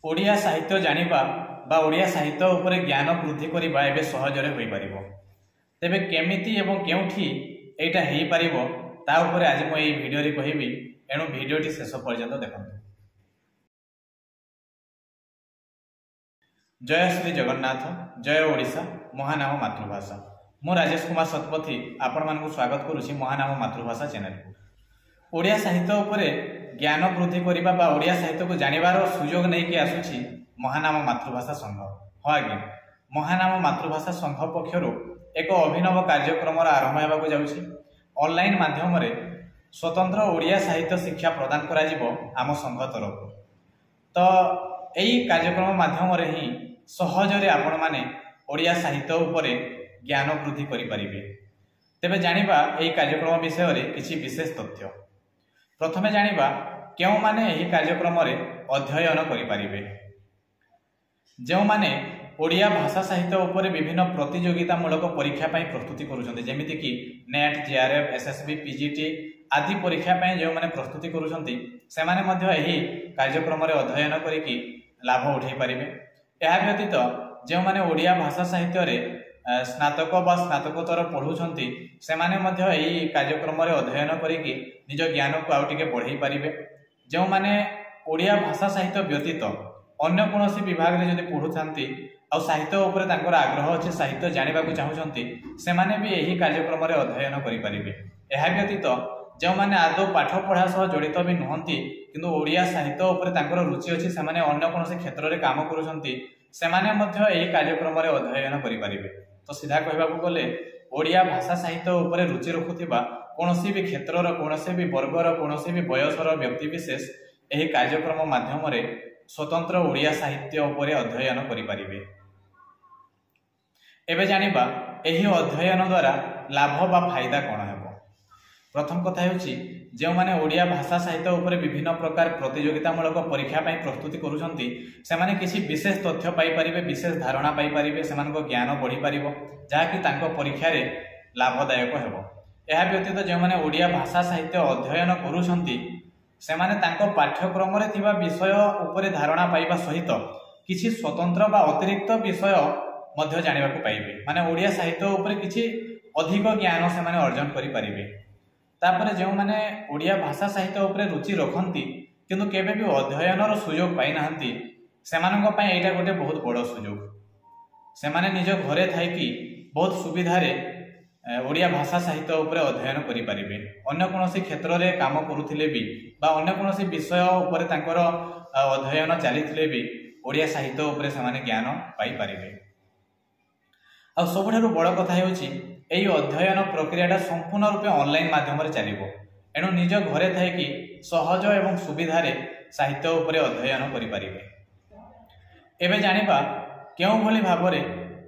ओडिया साहित्य जानिबा बा ओडिया साहित्य उपरे ज्ञान वृद्धि करिबा एबे सहजरे होई परिबो। तेबे केमिति एवं केउठी एटा हेई परिबो ता उपरे आज मो एई भिडियो रे कहिबी, एणु भिडियोटी शेष पर्यंत देखंतु। जय श्री जगन्नाथ, जय ओडिशा, महानाम मातृभाषा। मु राजेश कुमार शतपथी आपण मानकु स्वागत करूछि महानाम मातृभाषा चैनल को। ओडिया साहित्य उपरे ज्ञान वृद्धि करिबा बा ओडिया साहित्य को जानिबार सुजोग नै कि आसुछि महानाम मातृभाषा संघ। हां आज्ञा, महानाम मातृभाषा संघ पक्षरु एक अभिनव कार्यक्रम आरंभ हेबाकु जाउछि। ऑनलाइन माध्यम रे स्वतंत्र ओडिया साहित्य शिक्षा प्रदान करा जिवो आम संघ तरफ। तो एई कार्यक्रम माध्यम रे ही सहजरे आपण माने ओडिया साहित्य उपरे ज्ञान वृद्धि करि परिबे। तेबे जानिबा एई कार्यक्रम विषय रे किछि विशेष तथ्य। प्रथमे जानिबा केउ माने एही कार्यक्रम रे अध्ययन करि परिबे। जेउ माने ओडिया भाषा साहित्य उपरे विभिन्न प्रतियोगितामूलक परीक्षा पई प्रस्तुति करूछन्ते, जेमिति कि नेट, जेआरएफ, एसएसबी, पीजीटी आदि परीक्षा पई जेउ माने प्रस्तुति करूछन्ते सेमाने मध्य एही कार्यक्रम रे अध्ययन करिकि लाभ उठै परिबे। एहा व्यतीत जेउ माने ओडिया भाषा साहित्य रे स्नातक बा स्नातकोत्तर पढ़ुछन्ति सेमाने मध्य एही कार्यक्रम रे अध्ययन करिकि निज ज्ञान को आउटिके बढ़ै परिबे। जेउ माने ओडिया भाषा साहित्य व्यतीत अन्य कोनोसी विभाग रे जदि पढ़ुछन्ति आ साहित्य उपरे तांकर आग्रह अछि, साहित्य जानिबा को चाहुछन्ति, सेमाने भी एही कार्यक्रम रे अध्ययन करि परिबे। एहा व्यतीत जेउ माने आदौ पाठ पढ़ा सह जड़ित भी नहंती किंतु ओडिया साहित्य उपरे तांकर रुचि अछि, सेमाने अन्य कोनोसी क्षेत्र रे काम करूछन्ति, सेमाने मध्य एही कार्यक्रम रे अध्ययन करि परिबे। तो सीधा कहबाकू गले ओडिया भाषा साहित्य उपरे रुचि रखुथिबा कोनोसी भी क्षेत्रर, कोनोसी भी वर्गर, कोनोसी भी बयसर व्यक्ति विशेष एही कार्यक्रम माध्यम रे स्वतंत्र ओडिया साहित्य उपरे अध्ययन करि परिबे। एबे जानिबा एही अध्ययन द्वारा लाभ बा फायदा कोन हेबो। प्रथम कथा हेउची जेउ माने ओडिया भाषा साहित्य उपरे विभिन्न प्रकार प्रतियोगितामूलक परीक्षा पई प्रस्तुति करूछन्ति सेमाने किछि विशेष तथ्य पाई परिबे, विशेष धारणा पाई परिबे, सेमानको ज्ञान बढ़ी परिबो, जहा कि तांको परीक्षा रे लाभदायक हेबो। एहा व्यतीत जेउ माने ओडिया भाषा साहित्य अध्ययन करूछन्ति सेमाने तांको पाठ्यक्रम रे थिबा विषय उपरे धारणा पाइबा सहित किछि स्वतंत्र बा अतिरिक्त विषय मध्य जानिबा को पाइबे। माने ओडिया साहित्य उपरे किछि अधिक ज्ञान सेमाने अर्जन करि परिबे। तापरे जेउ माने ओडिया भाषा साहित्य उपरे रुचि रखन्ति किंतु केबे भी अध्ययनर सुयोग पाइ नाहंती, सेमानक पय एटा गोटे बहुत बड़ सुयोग। सेमाने निज घरे थाई कि बहुत सुविधा रे ओडिया भाषा साहित्य उपरे अध्ययन करि परिबे। अन्य कोनोसी क्षेत्र रे काम करूथिले भी बा अन्य कोनोसी विषय उपरे तांकर अध्ययन चलिथिले भी ओडिया साहित्य उपरे सेमाने ज्ञान पाइ परिबे। आ सबठारु बड़ कथा हेउची एई अध्ययन प्रक्रियाटा संपूर्ण रूपे ऑनलाइन माध्यम रे चलिबो। एणु निज घरे थाई कि सहज एवं सुविधा रे साहित्य उपरे अध्ययन करि परिबे। एबे जानिबा केउ भली भाबरे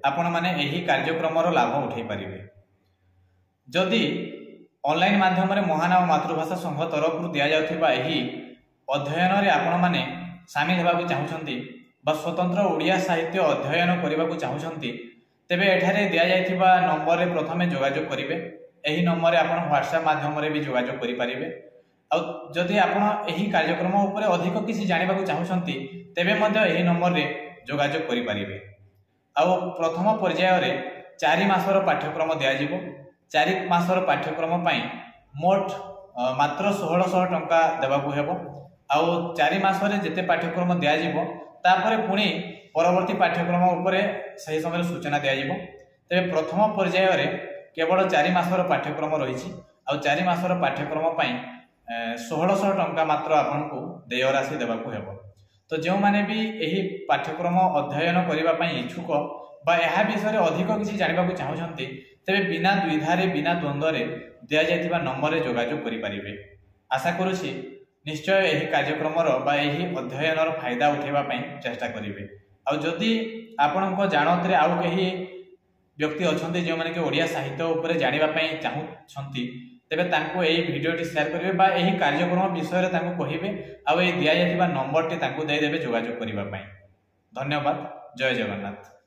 आपण माने एही कार्यक्रमर लाभ उठै परिबे। जदि ऑनलाइन माध्यम रे महानाम मातृभाषा संघ तरफ दिया जाउथिबा एही अध्ययन रे आपण माने शामिल हेबाकु चाहुछन्ति बा स्वतंत्र ओडिया साहित्य अध्ययन करिबाकु चाहुछन्ति, तेबे एठारे दिया जाइथिबा नंबर रे प्रथमे जोगाजोग करिवे। एही नंबर रे आपण व्हाट्सएप माध्यम रे भी जोगाजोग करि परिबे। आ जदि आपण एही कार्यक्रम उपरे अधिक किछि जानिबाकु चाहुछन्ति तेबे मध्ये एही नंबर रे जोगाजोग करि परिबे। आ प्रथम पर्याय रे 4 मासर पाठ्यक्रम दिया जिवो। 4 मासर पाठ्यक्रम पई मोट मात्र 1600 टंका देबाकू हेबो। आ 4 मास रे जेते पाठ्यक्रम दिया जिवो तापरे पुणी परवर्ती पाठ्यक्रम उपरे सही समय सूचना दिया जिवो। तेबे प्रथम पर्याय रे केवल 4 मासर पाठ्यक्रम रहिछि। आ 4 मासर पाठ्यक्रम पई 1600 टंका मात्र आपनकु देय राशि देबाकू हेबो। तो जो माने भी एही पाठ्यक्रम अध्ययन करिबा पई इच्छुक बा एहा विषय रे अधिक किछि जानिबाकू चाहुछन्ति तेबे बिना द्विधा रे बिना द्वंद्व रे दिया जायतिबा नंबर रे जोगाजोग करि परिबे। आशा करूछि निश्चय एही कार्यक्रम रो बा एही अध्ययन रो फायदा उठेबा पई चेष्टा करिवे। आ जदि आपनको जानत रे आउ केही व्यक्ति अछन्ति जे माने के ओडिया साहित्य उपरे जानिबा पई चाहुछन्ति तेबे तांको एही भिडियोटी शेयर करिवे बा एही कार्यक्रम विषय रे तांको कहिबे। आ एही दिया जायतिबा नंबर टी तांको देइ देबे जोगाजोग करिबा पई। धन्यवाद। जय जगन्नाथ।